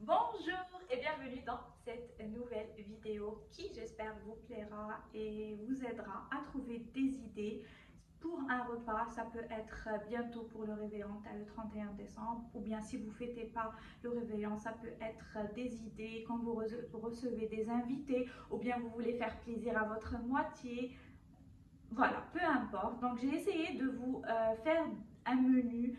Bonjour et bienvenue dans cette nouvelle vidéo qui j'espère vous plaira et vous aidera à trouver des idées pour un repas. Ça peut être bientôt pour le réveillon, le 31 décembre, ou bien si vous ne fêtez pas le réveillon, ça peut être des idées quand vous recevez des invités, ou bien vous voulez faire plaisir à votre moitié. Voilà, peu importe. Donc j'ai essayé de vous faire un menu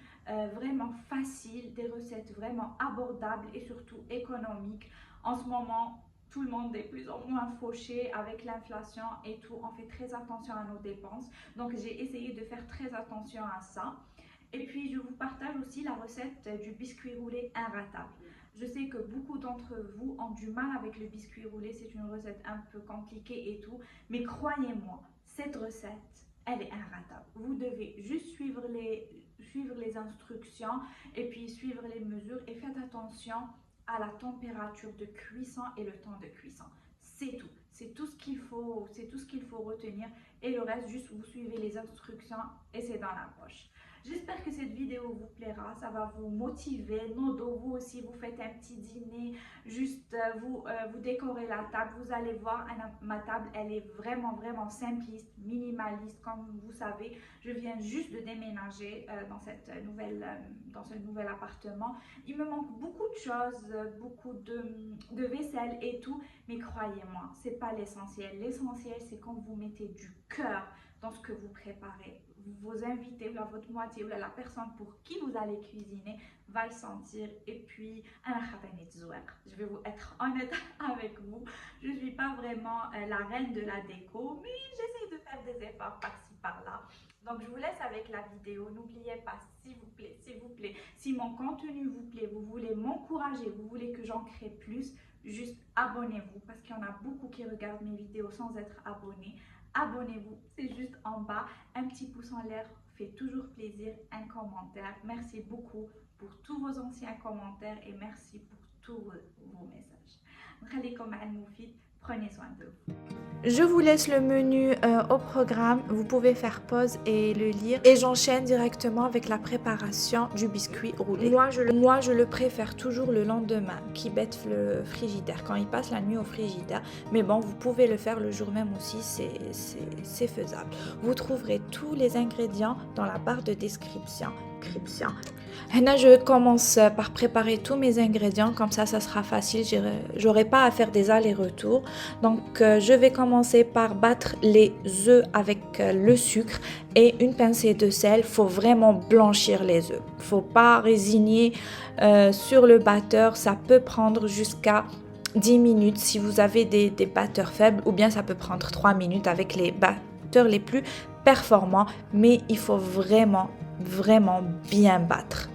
vraiment facile, des recettes vraiment abordables et surtout économiques. En ce moment, tout le monde est plus ou moins fauché avec l'inflation et tout. On fait très attention à nos dépenses. Donc j'ai essayé de faire très attention à ça. Et puis je vous partage aussi la recette du biscuit roulé inratable. Je sais que beaucoup d'entre vous ont du mal avec le biscuit roulé, c'est une recette un peu compliquée et tout, mais croyez-moi, cette recette, elle est inratable. Vous devez juste suivre les instructions et puis suivre les mesures et faites attention à la température de cuisson et le temps de cuisson. C'est tout. C'est tout ce qu'il faut retenir et le reste, juste vous suivez les instructions et c'est dans la poche. J'espère que cette vidéo vous plaira, ça va vous motiver. Nodo, vous aussi, vous faites un petit dîner, juste vous décorez la table. Vous allez voir, ma table, elle est vraiment simpliste, minimaliste. Comme vous savez, je viens juste de déménager dans ce nouvel appartement. Il me manque beaucoup de choses, beaucoup de vaisselle et tout, mais croyez-moi, c'est pas l'essentiel. L'essentiel, c'est quand vous mettez du cœur dans ce que vous préparez. Vos invités, ou votre moitié, ou la personne pour qui vous allez cuisiner va le sentir. Et puis, je vais vous être honnête avec vous. Je ne suis pas vraiment la reine de la déco, mais j'essaie de faire des efforts par-ci, par-là. Donc, je vous laisse avec la vidéo. N'oubliez pas, s'il vous plaît, si mon contenu vous plaît, vous voulez m'encourager, vous voulez que j'en crée plus, juste abonnez-vous parce qu'il y en a beaucoup qui regardent mes vidéos sans être abonnés. Abonnez-vous, c'est juste en bas. Un petit pouce en l'air fait toujours plaisir. Un commentaire. Merci beaucoup pour tous vos anciens commentaires et merci pour tous vos messages. Prenez soin de vous. Je vous laisse le menu au programme. Vous pouvez faire pause et le lire. Et j'enchaîne directement avec la préparation du biscuit roulé. Moi, je le préfère toujours le lendemain, qui bête le frigidaire, quand il passe la nuit au frigidaire. Mais bon, vous pouvez le faire le jour même aussi, c'est faisable. Vous trouverez tous les ingrédients dans la barre de description. Là, je commence par préparer tous mes ingrédients, comme ça sera facile, j'aurai pas à faire des allers-retours. Donc je vais commencer par battre les œufs avec le sucre et une pincée de sel. Faut vraiment blanchir les œufs, faut pas résigner sur le batteur, ça peut prendre jusqu'à 10 minutes si vous avez des batteurs faibles, ou bien ça peut prendre 3 minutes avec les batteurs les plus performants, mais il faut vraiment bien battre.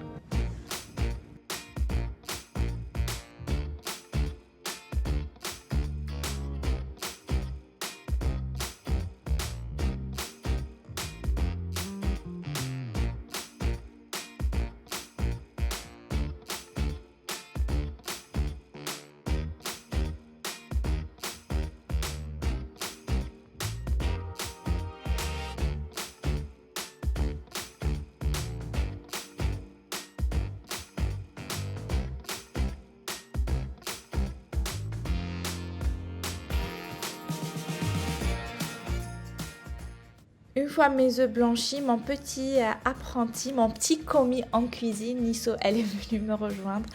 Une fois mes œufs blanchis, mon petit apprenti, mon petit commis en cuisine, Nisso, elle est venue me rejoindre.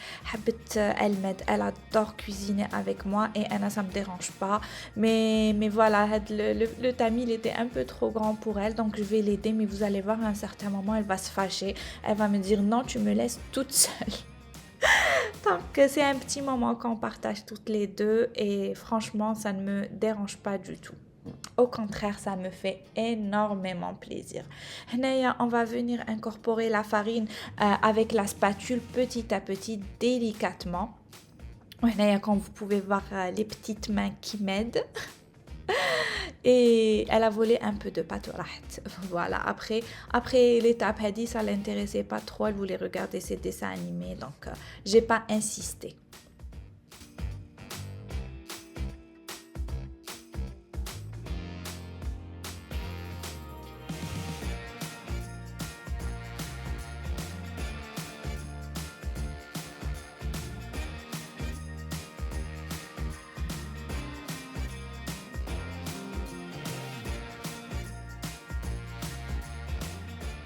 Elle m'aide, elle adore cuisiner avec moi et Anna, ça me dérange pas. Mais voilà, le tamis, il était un peu trop grand pour elle, donc je vais l'aider. Mais vous allez voir, à un certain moment, elle va se fâcher. Elle va me dire non, tu me laisses toute seule. Donc c'est un petit moment qu'on partage toutes les deux et franchement, ça ne me dérange pas du tout. Au contraire, ça me fait énormément plaisir. Là, on va venir incorporer la farine avec la spatule petit à petit, délicatement. Là, comme vous pouvez voir, les petites mains qui m'aident. Et elle a volé un peu de pâte au raht. Voilà, après l'étape Hadi, ça l'intéressait pas trop, elle voulait regarder ses dessins animés, donc j'ai pas insisté.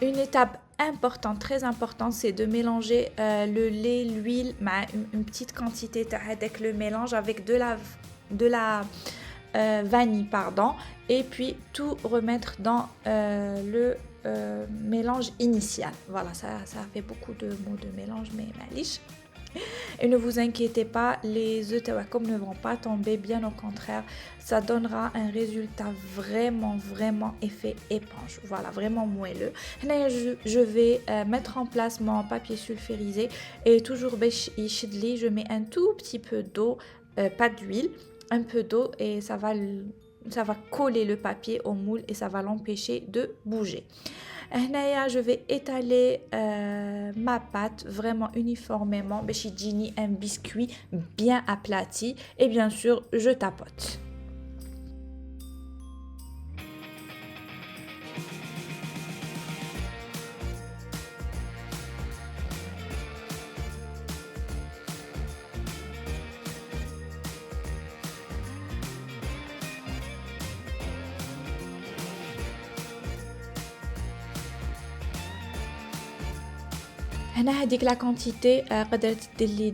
Une étape importante, très importante, c'est de mélanger le lait, l'huile, une petite quantité avec le mélange avec de la vanille, pardon, et puis tout remettre dans le mélange initial. Voilà, ça fait beaucoup de mots de mélange, mais malish. Et ne vous inquiétez pas, les œufs tawakom ne vont pas tomber, bien au contraire, ça donnera un résultat vraiment effet éponge. Voilà, vraiment moelleux. Là, je vais mettre en place mon papier sulfurisé et toujours je mets un tout petit peu d'eau, pas d'huile, un peu d'eau et ça va coller le papier au moule et ça va l'empêcher de bouger. Je vais étaler ma pâte vraiment uniformément. J'ai un biscuit bien aplati et bien sûr je tapote. هنا هذيك la quantité قدرت تدير لي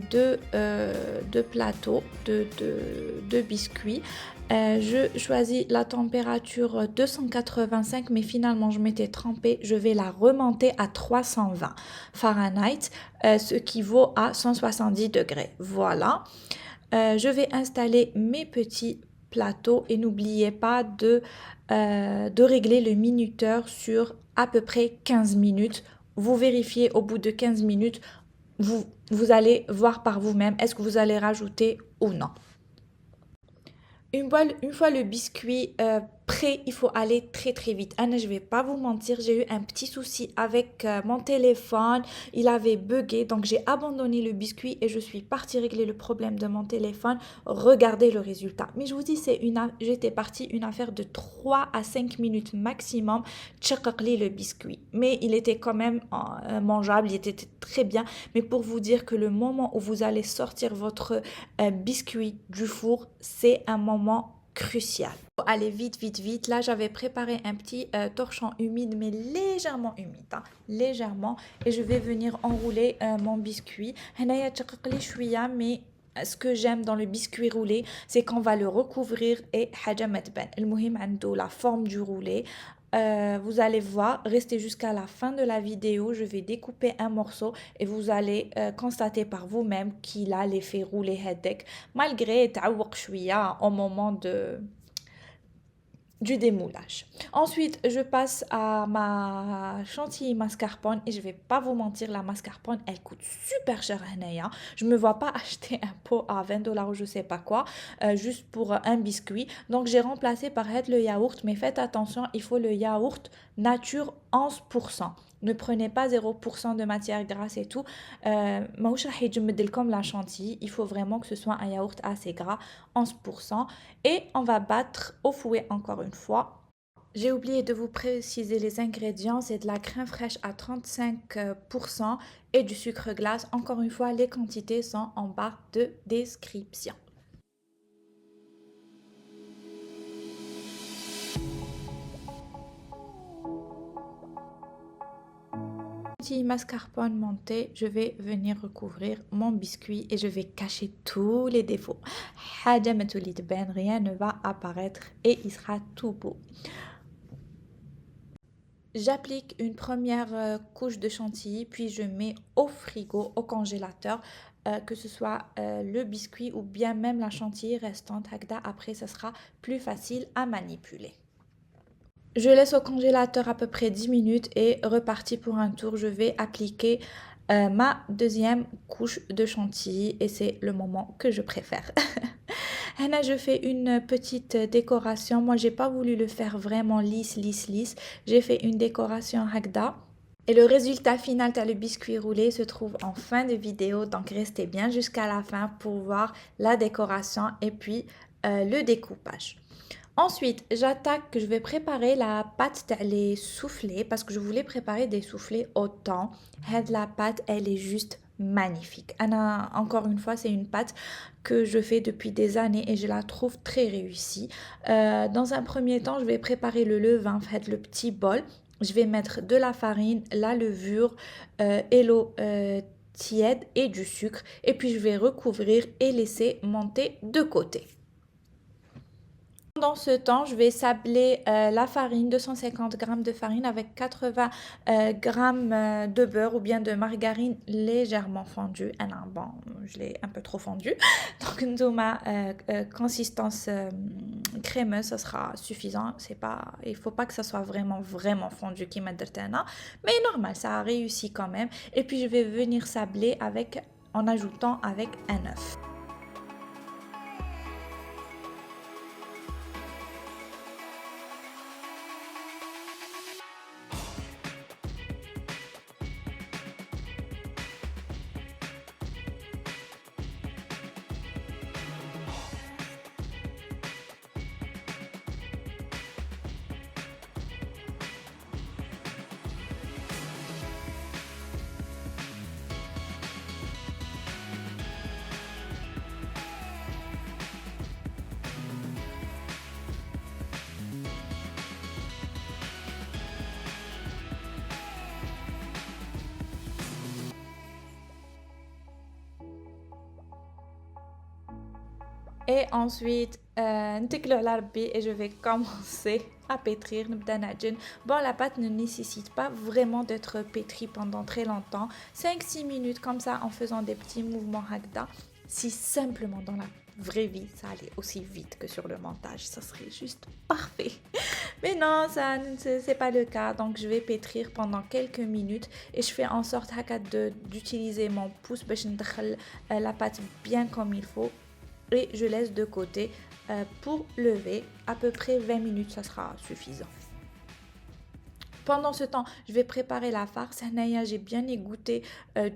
deux plateaux de biscuits. Je choisis la température 285 mais finalement je m'étais trompée, je vais la remonter à 320 Fahrenheit, ce qui vaut à 170 degrés. Voilà, je vais installer mes petits plateaux et n'oubliez pas de régler le minuteur sur à peu près 15 minutes. Vous vérifiez au bout de 15 minutes, vous allez voir par vous-même est-ce que vous allez rajouter ou non. Une fois le biscuit prêt, il faut aller très vite. Anna, je vais pas vous mentir, j'ai eu un petit souci avec mon téléphone. Il avait bugué, donc j'ai abandonné le biscuit et je suis partie régler le problème de mon téléphone. Regardez le résultat. Mais je vous dis, j'étais partie une affaire de 3 à 5 minutes maximum. Tchakakli le biscuit. Mais il était quand même mangeable, il était très bien. Mais pour vous dire que le moment où vous allez sortir votre biscuit du four, c'est un moment crucial. Allez vite. Là, j'avais préparé un petit torchon humide, mais légèrement humide, hein, légèrement. Et je vais venir enrouler mon biscuit. Mais ce que j'aime dans le biscuit roulé, c'est qu'on va le recouvrir et la forme du roulé. Vous allez voir, restez jusqu'à la fin de la vidéo, je vais découper un morceau et vous allez constater par vous-même qu'il a l'effet roulé headek malgré au moment du démoulage. Ensuite, je passe à ma chantilly mascarpone et je vais pas vous mentir, la mascarpone, elle coûte super cher. Je me vois pas acheter un pot à 20$ ou je sais pas quoi, juste pour un biscuit. Donc, j'ai remplacé par le yaourt, mais faites attention, il faut le yaourt nature 11%. Ne prenez pas 0% de matière grasse et tout. Comme la chantilly, il faut vraiment que ce soit un yaourt assez gras, 11%. Et on va battre au fouet encore une fois. J'ai oublié de vous préciser les ingrédients, c'est de la crème fraîche à 35% et du sucre glace. Encore une fois, les quantités sont en barre de description. Mascarpone monté, je vais venir recouvrir mon biscuit et je vais cacher tous les défauts. Rien ne va apparaître et il sera tout beau. J'applique une première couche de chantilly, puis je mets au frigo, au congélateur, que ce soit le biscuit ou bien même la chantilly restante. Après, ça sera plus facile à manipuler. Je laisse au congélateur à peu près 10 minutes et reparti pour un tour. Je vais appliquer ma deuxième couche de chantilly et c'est le moment que je préfère. Là, je fais une petite décoration. Moi, j'ai pas voulu le faire vraiment lisse. J'ai fait une décoration hagda. Et le résultat final, le biscuit roulé, se trouve en fin de vidéo. Donc, restez bien jusqu'à la fin pour voir la décoration et puis le découpage. Ensuite, je vais préparer la pâte les soufflés parce que je voulais préparer des soufflés au thon. La pâte, elle est juste magnifique. Encore une fois, c'est une pâte que je fais depuis des années et je la trouve très réussie. Dans un premier temps, je vais préparer le levain, le petit bol. je vais mettre de la farine, la levure et l'eau tiède et du sucre. Et puis je vais recouvrir et laisser monter de côté. Pendant ce temps, je vais sabler la farine, 250 g de farine avec 80 g de beurre ou bien de margarine légèrement fondue. Ah non, bon, je l'ai un peu trop fondue. Donc, ma consistance crémeuse, ça sera suffisant. Il ne faut pas que ça soit vraiment, vraiment fondu qui m'a mais normal, ça a réussi quand même. Et puis, je vais venir sabler en ajoutant avec un œuf. Et ensuite, et je vais commencer à pétrir. Bon, la pâte ne nécessite pas vraiment d'être pétrie pendant très longtemps. 5-6 minutes comme ça en faisant des petits mouvements hagda. Si simplement dans la vraie vie, ça allait aussi vite que sur le montage, ça serait juste parfait. Mais non, ça c'est pas le cas. Donc je vais pétrir pendant quelques minutes et je fais en sorte d'utiliser mon pouce pour la pâte bien comme il faut. Et je laisse de côté pour lever. À peu près 20 minutes, ça sera suffisant. Pendant ce temps, je vais préparer la farce. J'ai bien égoutté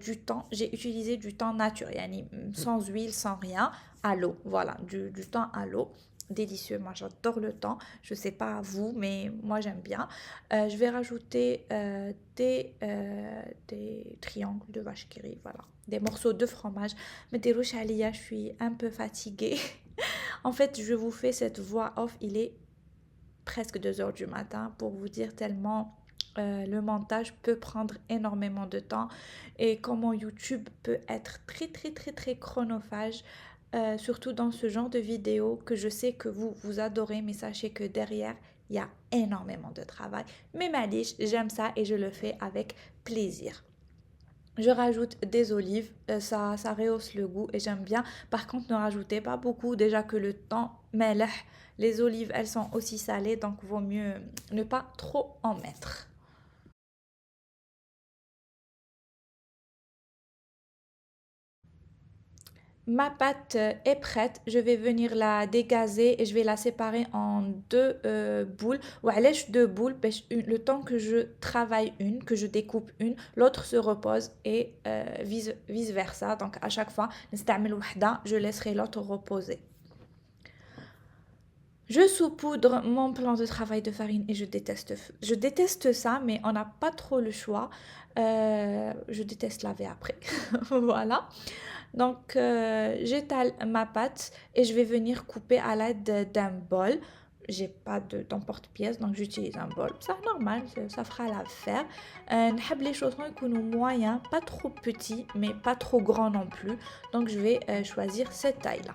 du thon. J'ai utilisé du thon naturel, sans huile, sans rien, à l'eau. Voilà, du thon à l'eau. Délicieux, moi j'adore le thon. Je sais pas vous, mais moi j'aime bien. Je vais rajouter des triangles de vache qui rit, voilà. Des morceaux de fromage. Mais je suis un peu fatiguée. En fait, je vous fais cette voix off, il est presque 2 h du matin pour vous dire tellement le montage peut prendre énormément de temps et comment YouTube peut être très très très très chronophage, surtout dans ce genre de vidéo que je sais que vous adorez, mais sachez que derrière il y a énormément de travail. Mais malish, j'aime ça et je le fais avec plaisir. Je rajoute des olives, ça rehausse le goût et j'aime bien. Par contre, ne rajoutez pas beaucoup, déjà que le temps melh, les olives, elles sont aussi salées, donc vaut mieux ne pas trop en mettre. Ma pâte est prête, je vais venir la dégazer et je vais la séparer en deux boules. Ou deux boules, le temps que je travaille une, que je découpe une, l'autre se repose et vice versa. Donc à chaque fois, je laisserai l'autre reposer. Je saupoudre mon plan de travail de farine et je déteste ça, mais on n'a pas trop le choix. Je déteste laver après. Voilà. Donc, j'étale ma pâte et je vais venir couper à l'aide d'un bol. J'ai pas d'emporte-pièce, donc j'utilise un bol. C'est normal, ça fera l'affaire. Les chaussons moyens, pas trop petits, mais pas trop grands non plus. Donc, je vais choisir cette taille-là.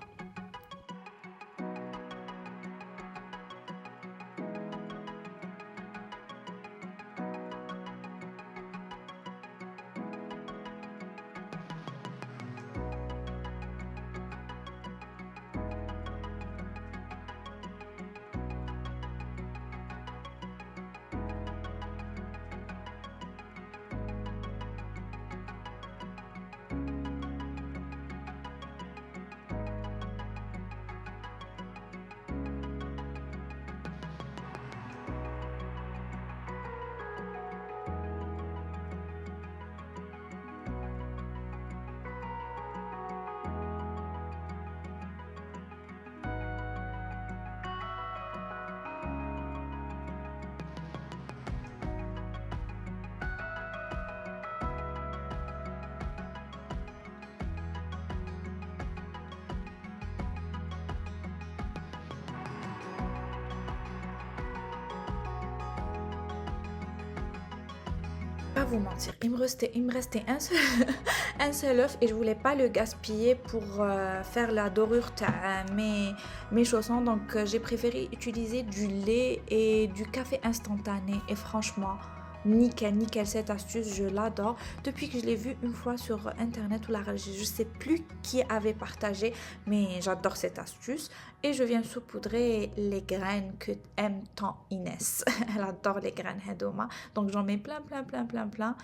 pas vous mentir, il me restait un seul, un seul œuf et je voulais pas le gaspiller pour faire la dorure mes chaussons. Donc j'ai préféré utiliser du lait et du café instantané. Et franchement, nickel, nickel cette astuce, je l'adore. Depuis que je l'ai vue une fois sur internet ou je sais plus qui avait partagé, mais j'adore cette astuce. Et je viens saupoudrer les graines que aime tant Inès. Elle adore les graines Hedoma. Donc j'en mets plein, plein, plein, plein, plein.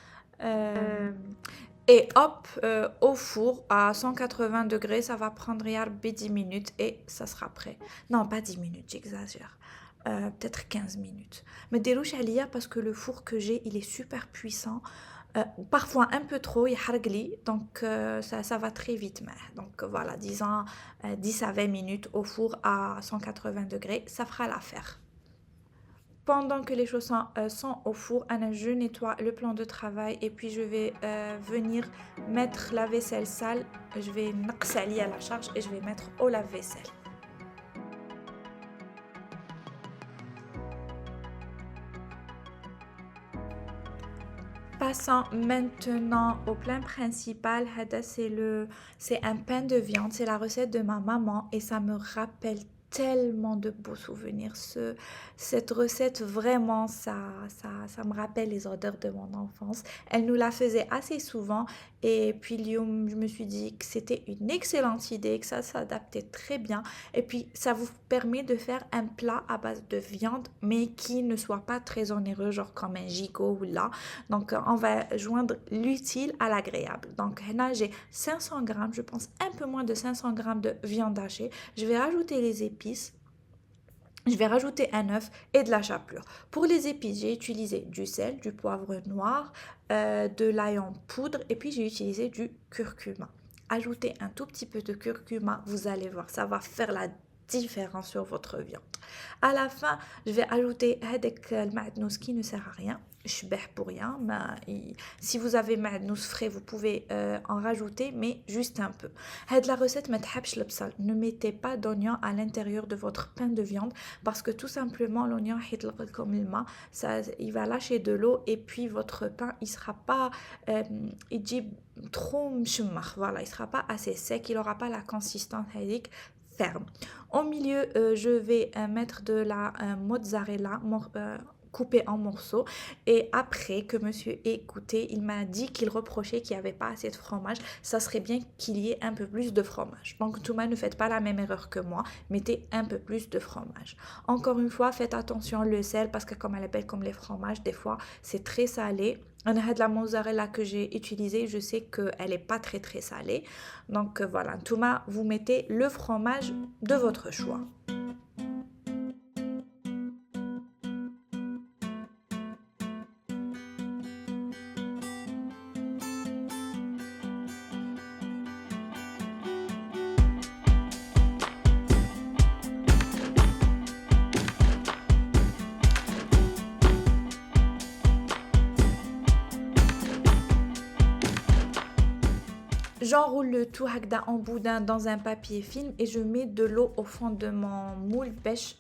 Et hop, au four à 180 degrés, ça va prendre 10 minutes et ça sera prêt. Non, pas 10 minutes, j'exagère. Peut-être 15 minutes. Mais dérouche Alia parce que le four que j'ai, il est super puissant. Parfois un peu trop, il hargli, donc ça va très vite. Donc voilà, disons 10 à 20 minutes au four à 180 degrés, ça fera l'affaire. Pendant que les chaussons sont au four, je nettoie le plan de travail et puis je vais venir mettre la vaisselle sale. Je vais naqsali à la charge et je vais mettre au lave-vaisselle. Passons maintenant au plat principal. C'est un pain de viande. C'est la recette de ma maman et ça me rappelle tellement de beaux souvenirs. Cette recette, vraiment, ça me rappelle les odeurs de mon enfance. Elle nous la faisait assez souvent et puis Lyoum, je me suis dit que c'était une excellente idée, que ça s'adaptait très bien. Et puis, ça vous permet de faire un plat à base de viande, mais qui ne soit pas très onéreux, genre comme un gigot ou là. Donc, on va joindre l'utile à l'agréable. Donc, là, j'ai 500 grammes, je pense un peu moins de 500 grammes de viande hachée. Je vais rajouter les épices. Je vais rajouter un œuf et de la chapelure. Pour les épices, j'ai utilisé du sel, du poivre noir, de l'ail en poudre et puis j'ai utilisé du curcuma. Ajoutez un tout petit peu de curcuma, vous allez voir, ça va faire la différence sur votre viande. À la fin, je vais ajouter le maadnous qui ne sert à rien. Pour rien, si vous avez maadnous frais, vous pouvez en rajouter, mais juste un peu. La recette, ne mettez pas d'oignon à l'intérieur de votre pain de viande parce que tout simplement, l'oignon, il va lâcher de l'eau et puis votre pain, il sera pas trop mchemmar. Voilà, il sera pas assez sec, il n'aura pas la consistance ferme. Au milieu, je vais mettre de la mozzarella coupée en morceaux et après que monsieur ait goûté, il m'a dit qu'il reprochait qu'il n'y avait pas assez de fromage. Ça serait bien qu'il y ait un peu plus de fromage. Donc Touma, ne faites pas la même erreur que moi, mettez un peu plus de fromage. Encore une fois, faites attention le sel parce que comme elle appelle comme les fromages, des fois c'est très salé. La mozzarella que j'ai utilisée, je sais qu'elle n'est pas très très salée. Donc voilà, Touma, vous mettez le fromage de votre choix. J'enroule le tout hakda en boudin dans un papier film et je mets de l'eau au fond de mon moule pêche.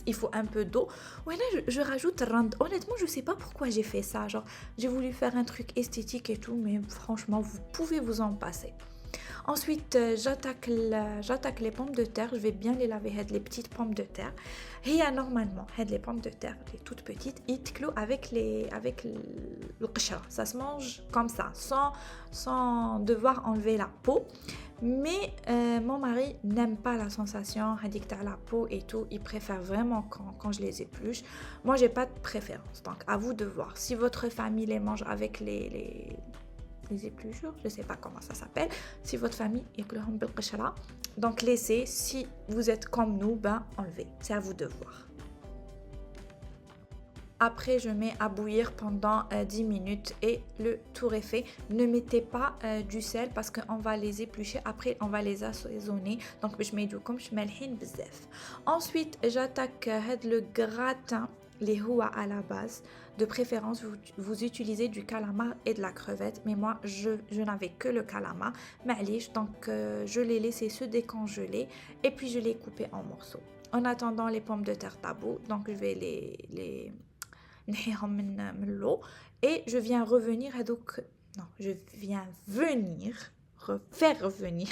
Il faut un peu d'eau. Ouais, là, je rajoute rand. Honnêtement, je sais pas pourquoi j'ai fait ça. Genre, j'ai voulu faire un truc esthétique et tout, mais franchement, vous pouvez vous en passer. Ensuite, j'attaque les pommes de terre. Je vais bien les laver, les petites pommes de terre. Et normalement, les pommes de terre, les toutes petites, ils clouent avec le qshra. Ça se mange comme ça, sans devoir enlever la peau. Mais mon mari n'aime pas la sensation addict à la peau et tout. Il préfère vraiment quand je les épluche. Moi, j'ai pas de préférence. Donc, à vous de voir. Si votre famille les mange avec les épluchures, je sais pas comment ça s'appelle. Si votre famille ياكلهم بالقشرة, donc laissez. Si vous êtes comme nous, enlevez. C'est à vous de voir. Après, je mets à bouillir pendant 10 minutes et le tour est fait. Ne mettez pas du sel parce qu'on va les éplucher. Après, on va les assaisonner. Donc, je mets du comme je mets bzef. Ensuite, j'attaque le gratin, les houa à la base. De préférence, vous utilisez du calamar et de la crevette. Mais moi, je n'avais que le calamar. Ma'lish, donc je l'ai laissé se décongeler et puis je l'ai coupé en morceaux. En attendant les pommes de terre tabou, donc je vais نحيهم من l'eau et je viens revenir هذوك non je viens venir faire revenir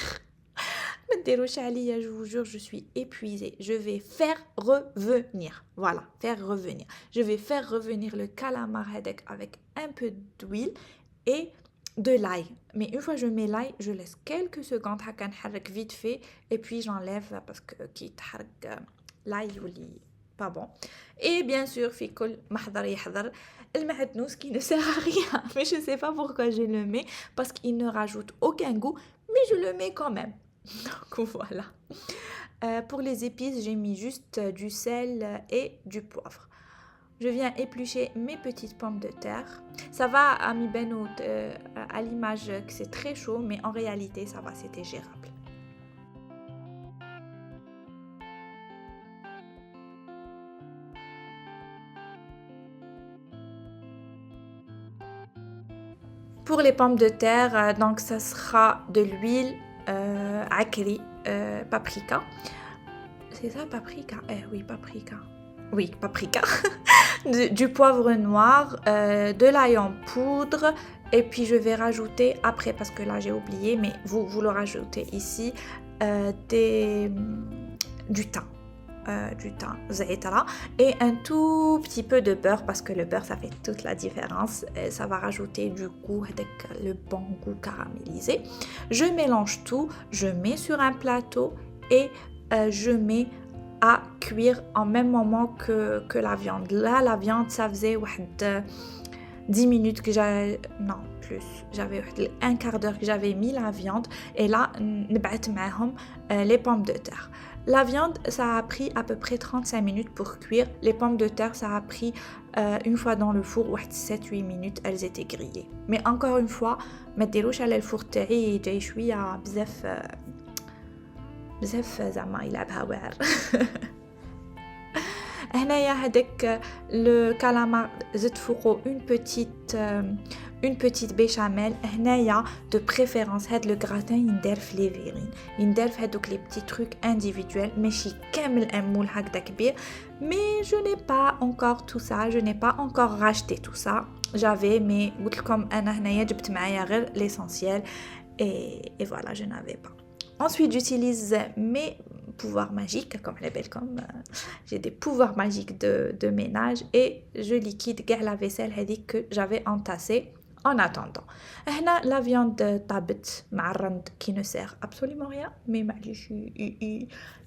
ما ديروش عليا je vous jure je suis épuisée je vais faire revenir voilà faire revenir je vais faire revenir le calamar هذاك avec un peu d'huile et de l'ail mais une fois je mets l'ail je laisse quelques secondes هكا نحرك vite fait et puis j'enlève parce que كي يتحرك l'ail يولي pas bon et bien sûr في كل محضر يحضر المعدنوس qui ne sert à rien mais je sais pas pourquoi je le mets parce qu'il ne rajoute aucun goût mais je le mets quand même donc voilà pour les épices j'ai mis juste du sel et du poivre je viens éplucher mes petites pommes de terre ça va à mi beno à l'image que c'est très chaud mais en réalité ça va c'était gérable. Pour les pommes de terre, donc ça sera de l'huile, akri, paprika. C'est ça, paprika? Oui, paprika. Oui, paprika. Du poivre noir, de l'ail en poudre. Et puis je vais rajouter après, parce que là j'ai oublié, mais vous le rajoutez ici, du thym. Du thym zaïtara et un tout petit peu de beurre parce que le beurre ça fait toute la différence et ça va rajouter du goût avec le bon goût caramélisé. Je mélange tout, je mets sur un plateau et je mets à cuire en même moment que la viande. Là la viande ça faisait 10 minutes que j'avais non plus j'avais un quart d'heure que j'avais mis la viande et là نبعت معهم les pommes de terre. La viande, ça a pris à peu près 35 minutes pour cuire. Les pommes de terre, ça a pris une fois dans le four 7-8 minutes, elles étaient grillées. Mais encore une fois, ما ديروش على الفور تاعي جاي شويه بزاف زعما يلعبها واعر. هنايا هذاك le calamar زدت فوقو une petite béchamel. هنايا de préférence هاد le gratin يندار في لي فيرين يندار في هذوك les petits trucs individuels ماشي كامل ان مول هكذا كبير mais je n'ai pas encore tout ça je n'ai pas encore racheté tout ça j'avais mais قلت لكم انا هنايا جبت معايا غير l'essentiel et voilà je n'avais pas. Ensuite j'utilise mes pouvoirs magiques comme les belles comme j'ai des pouvoirs magiques de ménage et je liquide la vaisselle que j'avais entassée en attendant. هنا la viande طابت مع الرند qui ne sert absolument rien mais معليش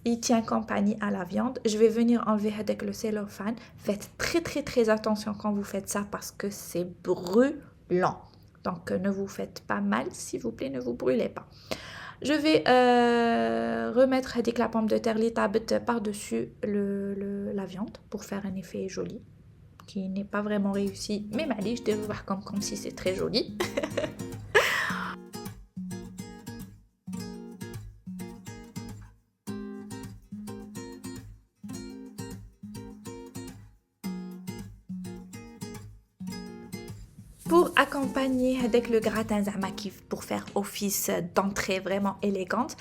il tient compagnie à la viande. Je vais venir enlever avec le cellophane. Faites très très très attention quand vous faites ça parce que c'est brûlant. Donc ne vous faites pas mal s'il vous plaît, ne vous brûlez pas. Je vais remettre la pomme de terre par-dessus la viande pour faire un effet joli qui n'est pas vraiment réussi mais معليش ديروا روحكم comme si c'est très joli. Pour accompagner avec le gratin zama pour faire office d'entrée vraiment élégante,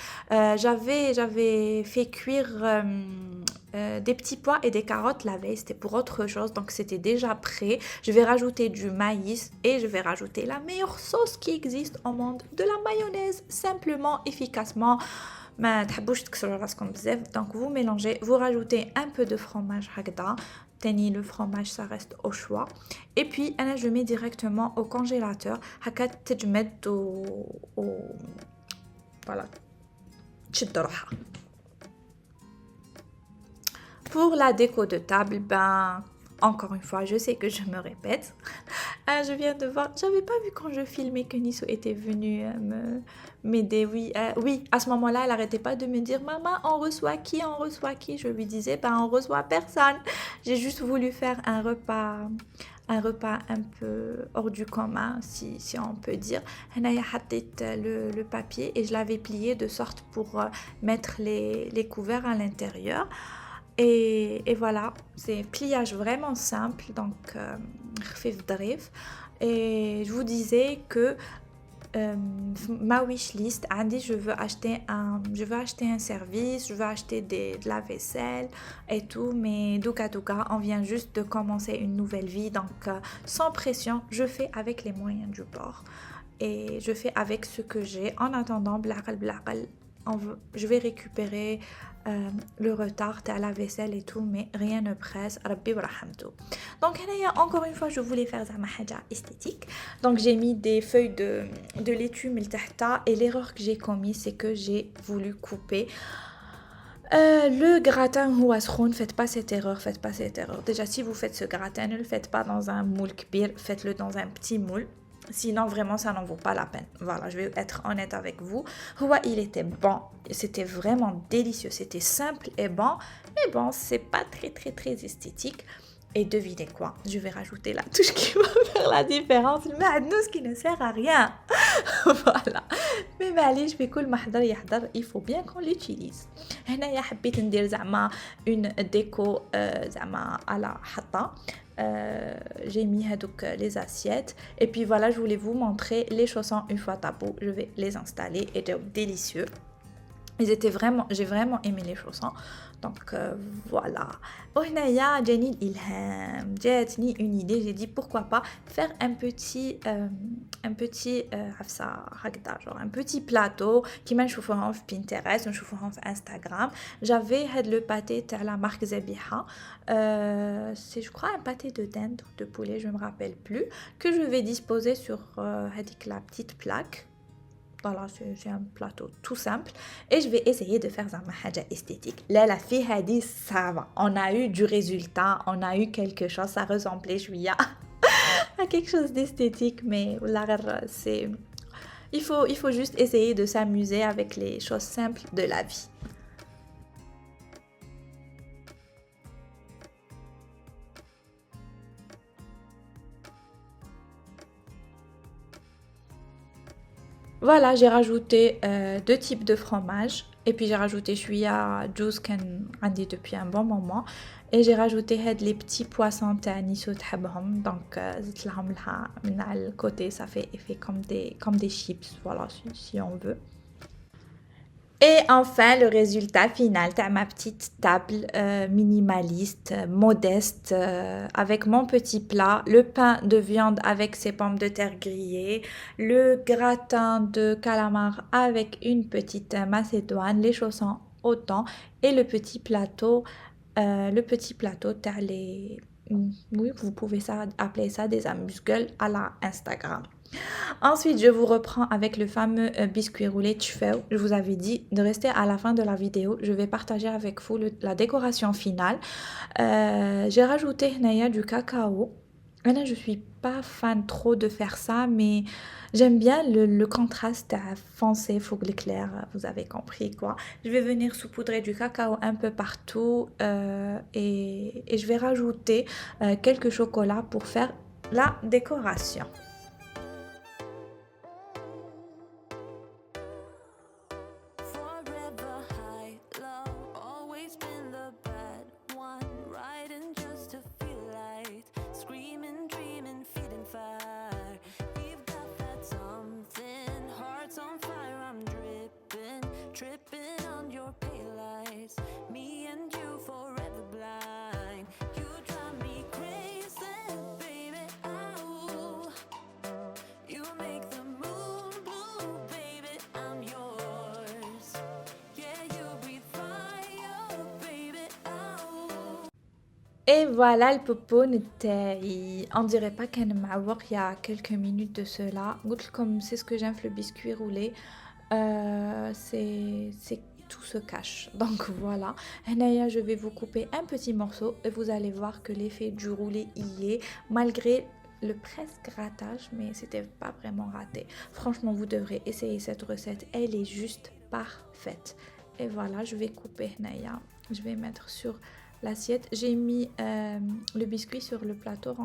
j'avais fait cuire des petits pois et des carottes la veille, c'était pour autre chose donc c'était déjà prêt. Je vais rajouter du maïs et je vais rajouter la meilleure sauce qui existe au monde, de la mayonnaise, simplement, efficacement. ما تحبوش تكسروا راسكم بزاف donc vous mélangez, vous rajoutez un peu de fromage هكذا. Tenez, le fromage ça reste au choix et puis je mets directement au congélateur هكا تجمد voilà تشد روحها. Pour la déco de table, encore une fois, je sais que je me répète. Je viens de voir, j'avais pas vu quand je filmais que Nisso était venue m'aider. Oui, à ce moment-là, elle arrêtait pas de me dire « Maman, on reçoit qui? On reçoit qui ?» Je lui disais « on reçoit personne. » J'ai juste voulu faire un repas un peu hors du commun, si on peut dire. هنايا حطيت le papier et je l'avais plié de sorte pour mettre les couverts à l'intérieur. Et voilà, c'est un pliage vraiment simple, donc et je vous disais que ma wishlist, Andy, je veux acheter un service, je veux acheter de la vaisselle et tout, mais douka douka, on vient juste de commencer une nouvelle vie, donc sans pression, je fais avec les moyens du bord et je fais avec ce que j'ai. En attendant, je vais récupérer le retard à la vaisselle et tout, mais rien ne presse. Rabbi wa rahamtou. Donc encore une fois, je voulais faire zama haja esthétique. Donc j'ai mis des feuilles de laitue miltahta et l'erreur que j'ai commise, c'est que j'ai voulu couper le gratin هو سخون. Faites pas cette erreur, faites pas cette erreur. Déjà, si vous faites ce gratin, ne le faites pas dans un moule kbir, faites-le dans un petit moule. Sinon, vraiment, ça n'en vaut pas la peine. Voilà, je vais être honnête avec vous. Il était bon. C'était vraiment délicieux. C'était simple et bon. Mais bon, c'est pas très esthétique. Et devinez quoi? Je vais rajouter la touche qui va faire la différence. Le maadnous qui ne sert à rien. Voilà. Mais allez, je vais كل ما حضر يحضر, il faut bien qu'on l'utilise. هنايا حبيت ندير زعما une déco زعما على حطة. J'ai mis donc les assiettes et puis voilà, je voulais vous montrer les chaussons une fois tabou. Je vais les installer et c'est délicieux. J'ai vraiment aimé les chaussons. Donc voilà. وهنايا جاني الإلهام, جاتني une idée, j'ai dit pourquoi pas faire un petit genre un petit plateau كيما نشوفوهم في Pinterest, نشوفوهم في Instagram. J'avais le pâté de la marque Zabiha. C'est je crois un pâté de dinde, de poulet, je me rappelle plus, que je vais disposer sur la petite plaque. Voilà, c'est un plateau tout simple et je vais essayer de faire un haja esthétique. Là, la fille a dit ça va. On a eu du résultat, on a eu quelque chose, ça ressemblait à quelque chose d'esthétique, mais c'est il faut juste essayer de s'amuser avec les choses simples de la vie. Voilà, j'ai rajouté 2 types de fromage et puis j'ai rajouté chouïa juice qu'on a dit depuis un bon moment et j'ai rajouté les petits poissons tani تحبهم, donc زدت لهم لها من على côté, ça fait effet comme des chips, voilà, si on veut. Et enfin, le résultat final de ma petite table minimaliste, modeste, avec mon petit plat, le pain de viande avec ses pommes de terre grillées, le gratin de calamar avec une petite macédoine, les chaussons au thon et le petit plateau oui, vous pouvez appeler ça des amuse-gueules à la Instagram. Ensuite, je vous reprends avec le fameux biscuit roulé tchfeu. Je vous avais dit de rester à la fin de la vidéo. Je vais partager avec vous la décoration finale. J'ai rajouté du cacao. Là, je suis pas fan trop de faire ça, mais j'aime bien le contraste foncé, faut que l'éclair, vous avez compris quoi. Je vais venir saupoudrer du cacao un peu partout et je vais rajouter quelques chocolats pour faire la décoration. Et voilà le popoun تاعي. On dirait pas كان معوق il y a quelques minutes de cela. قلت لكم c'est ce que j'aime le biscuit roulé. C'est tout se cache. Donc voilà. هنايا je vais vous couper un petit morceau et vous allez voir que l'effet du roulé y est malgré le presque ratage, mais c'était pas vraiment raté. Franchement, vous devrez essayer cette recette. Elle est juste parfaite. Et voilà, je vais couper هنايا. Je vais mettre sur l'assiette. J'ai mis le biscuit sur le plateau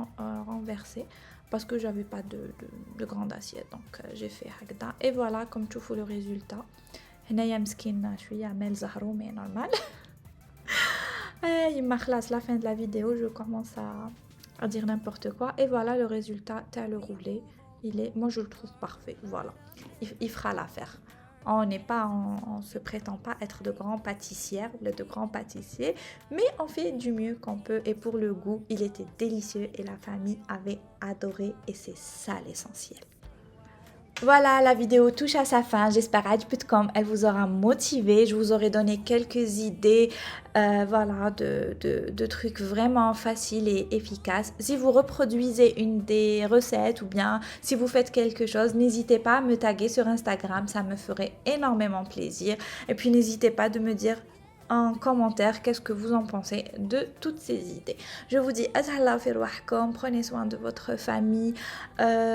renversé parce que j'avais pas de grande assiette, donc j'ai fait هكذا. Et voilà, comme tu vois le résultat. هنايا مسكين شويه عمل زهرو mais normal. يما خلاص la fin de la vidéo, je commence à dire n'importe quoi. Et voilà le résultat, t'as le roulé moi je le trouve parfait, voilà. Il fera l'affaire. On n'est pas, on se prétend pas être de grands pâtissières, de grands pâtissiers, mais on fait du mieux qu'on peut. Et pour le goût, il était délicieux et la famille avait adoré et c'est ça l'essentiel. Voilà, la vidéo touche à sa fin. J'espère qu'elle vous aura motivé. Je vous aurai donné quelques idées voilà, de trucs vraiment faciles et efficaces. Si vous reproduisez une des recettes ou bien si vous faites quelque chose, n'hésitez pas à me taguer sur Instagram. Ça me ferait énormément plaisir. Et puis n'hésitez pas de me dire en commentaire qu'est-ce que vous en pensez de toutes ces idées. Je vous dis Azallah fi rouahkom, prenez soin de votre famille.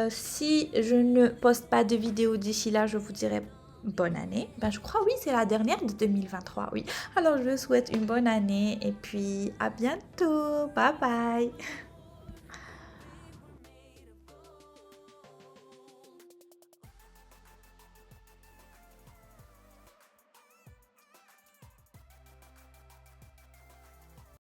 Si je ne poste pas de vidéo d'ici là, je vous dirai bonne année. Ben, je crois oui, c'est la dernière de 2023, oui. Alors je vous souhaite une bonne année et puis à bientôt. Bye bye.